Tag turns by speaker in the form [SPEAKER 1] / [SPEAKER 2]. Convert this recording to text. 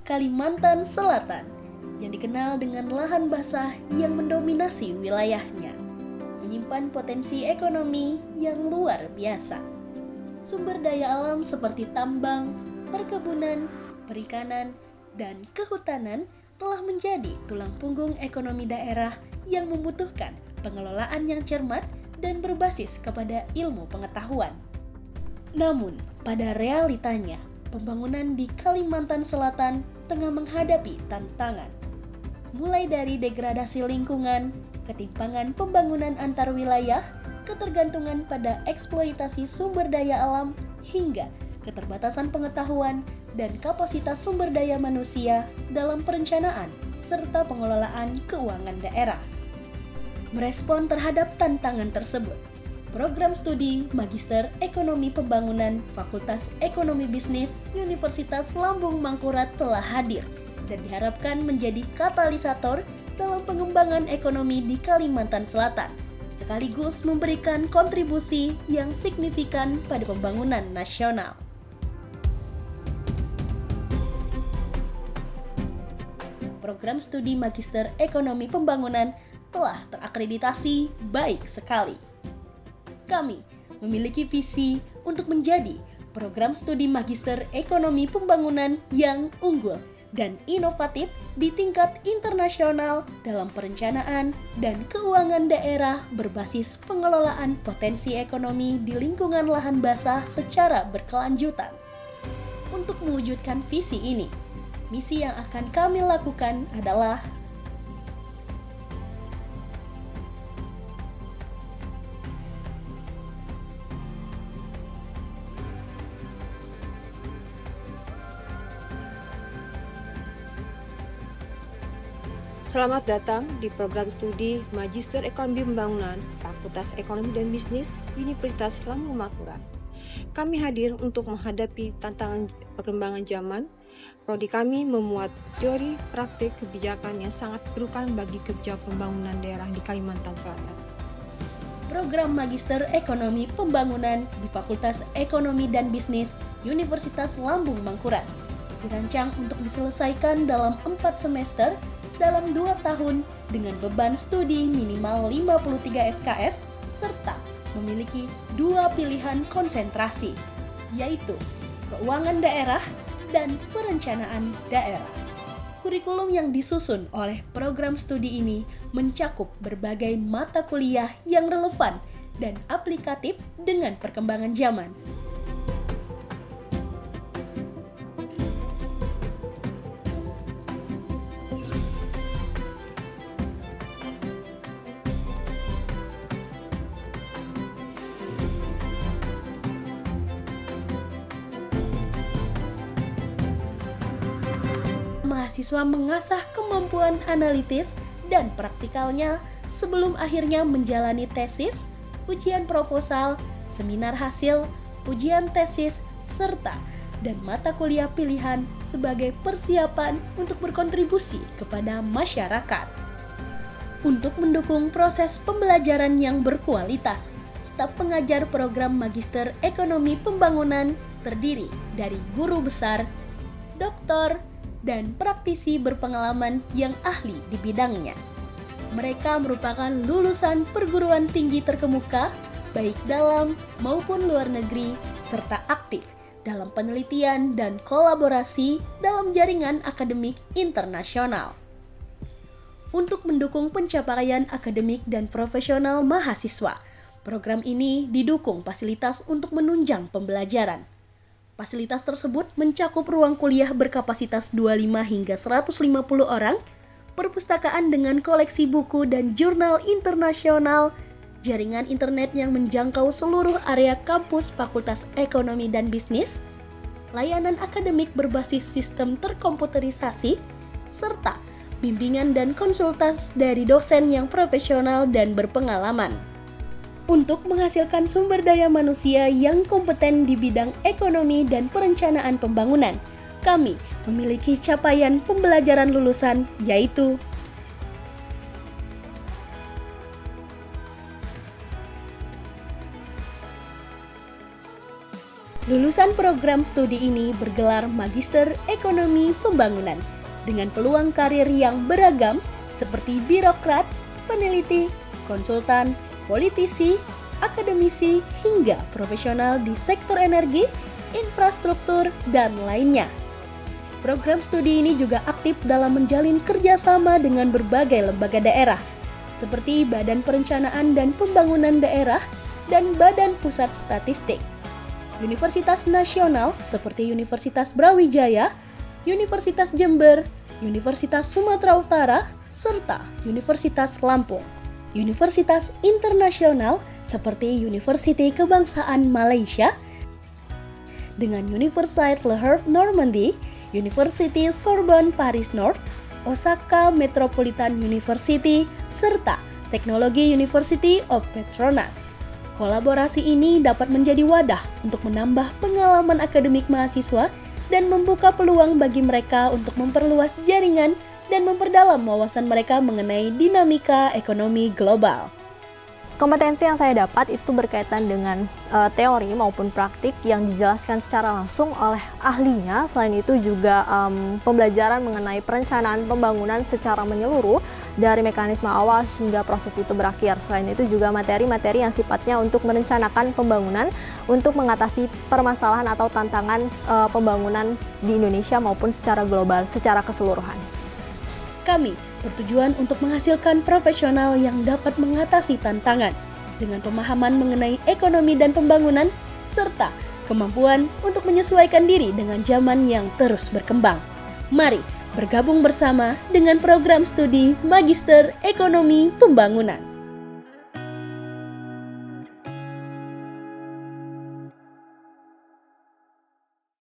[SPEAKER 1] Kalimantan Selatan, yang dikenal dengan lahan basah yang mendominasi wilayahnya, menyimpan potensi ekonomi yang luar biasa. Sumber daya alam seperti tambang, perkebunan, perikanan, dan kehutanan telah menjadi tulang punggung ekonomi daerah yang membutuhkan pengelolaan yang cermat dan berbasis kepada ilmu pengetahuan. Namun, pada realitanya, pembangunan di Kalimantan Selatan tengah menghadapi tantangan. Mulai dari degradasi lingkungan, ketimpangan pembangunan antar wilayah, ketergantungan pada eksploitasi sumber daya alam, hingga keterbatasan pengetahuan dan kapasitas sumber daya manusia dalam perencanaan serta pengelolaan keuangan daerah. Merespon terhadap tantangan tersebut, program studi Magister Ekonomi Pembangunan Fakultas Ekonomi Bisnis Universitas Lambung Mangkurat telah hadir dan diharapkan menjadi katalisator dalam pengembangan ekonomi di Kalimantan Selatan, sekaligus memberikan kontribusi yang signifikan pada pembangunan nasional. Program studi Magister Ekonomi Pembangunan telah terakreditasi baik sekali. Kami memiliki visi untuk menjadi program studi Magister Ekonomi Pembangunan yang unggul dan inovatif di tingkat internasional dalam perencanaan dan keuangan daerah berbasis pengelolaan potensi ekonomi di lingkungan lahan basah secara berkelanjutan. Untuk mewujudkan visi ini, misi yang akan kami lakukan adalah
[SPEAKER 2] Selamat datang di program studi Magister Ekonomi Pembangunan Fakultas Ekonomi dan Bisnis Universitas Lambung Mangkurat. Kami hadir untuk menghadapi tantangan perkembangan zaman. Prodi kami memuat teori praktik kebijakan yang sangat diperlukan bagi kerja pembangunan daerah di Kalimantan Selatan.
[SPEAKER 1] Program Magister Ekonomi Pembangunan di Fakultas Ekonomi dan Bisnis Universitas Lambung Mangkurat dirancang untuk diselesaikan dalam 4 semester dalam 2 tahun dengan beban studi minimal 53 SKS serta memiliki 2 pilihan konsentrasi, yaitu keuangan daerah dan perencanaan daerah. Kurikulum yang disusun oleh program studi ini mencakup berbagai mata kuliah yang relevan dan aplikatif dengan perkembangan zaman. Mahasiswa mengasah kemampuan analitis dan praktikalnya sebelum akhirnya menjalani tesis, ujian proposal, seminar hasil, ujian tesis, serta dan mata kuliah pilihan sebagai persiapan untuk berkontribusi kepada masyarakat. Untuk mendukung proses pembelajaran yang berkualitas, staf pengajar program Magister Ekonomi Pembangunan terdiri dari guru besar, doktor, dan praktisi berpengalaman yang ahli di bidangnya. Mereka merupakan lulusan perguruan tinggi terkemuka, baik dalam maupun luar negeri, serta aktif dalam penelitian dan kolaborasi dalam jaringan akademik internasional. Untuk mendukung pencapaian akademik dan profesional mahasiswa, program ini didukung fasilitas untuk menunjang pembelajaran. Fasilitas tersebut mencakup ruang kuliah berkapasitas 25 hingga 150 orang, perpustakaan dengan koleksi buku dan jurnal internasional, jaringan internet yang menjangkau seluruh area kampus Fakultas Ekonomi dan Bisnis, layanan akademik berbasis sistem terkomputerisasi, serta bimbingan dan konsultas dari dosen yang profesional dan berpengalaman. Untuk menghasilkan sumber daya manusia yang kompeten di bidang ekonomi dan perencanaan pembangunan, kami memiliki capaian pembelajaran lulusan yaitu Lulusan program studi ini bergelar Magister Ekonomi Pembangunan dengan peluang karir yang beragam seperti birokrat, peneliti, konsultan, politisi, akademisi, hingga profesional di sektor energi, infrastruktur, dan lainnya. Program studi ini juga aktif dalam menjalin kerjasama dengan berbagai lembaga daerah, seperti Badan Perencanaan dan Pembangunan Daerah dan Badan Pusat Statistik. Universitas nasional seperti Universitas Brawijaya, Universitas Jember, Universitas Sumatera Utara, serta Universitas Lampung. Universitas internasional seperti University Kebangsaan Malaysia, dengan Université Le Havre Normandy, University Sorbonne Paris Nord, Osaka Metropolitan University, serta Teknologi University of Petronas. Kolaborasi ini dapat menjadi wadah untuk menambah pengalaman akademik mahasiswa dan membuka peluang bagi mereka untuk memperluas jaringan dan memperdalam wawasan mereka mengenai dinamika ekonomi global.
[SPEAKER 3] Kompetensi yang saya dapat itu berkaitan dengan teori maupun praktik yang dijelaskan secara langsung oleh ahlinya. Selain itu juga pembelajaran mengenai perencanaan pembangunan secara menyeluruh dari mekanisme awal hingga proses itu berakhir. Selain itu juga materi-materi yang sifatnya untuk merencanakan pembangunan untuk mengatasi permasalahan atau tantangan pembangunan di Indonesia maupun secara global, secara keseluruhan.
[SPEAKER 1] Kami bertujuan untuk menghasilkan profesional yang dapat mengatasi tantangan dengan pemahaman mengenai ekonomi dan pembangunan, serta kemampuan untuk menyesuaikan diri dengan zaman yang terus berkembang. Mari bergabung bersama dengan program studi Magister Ekonomi Pembangunan.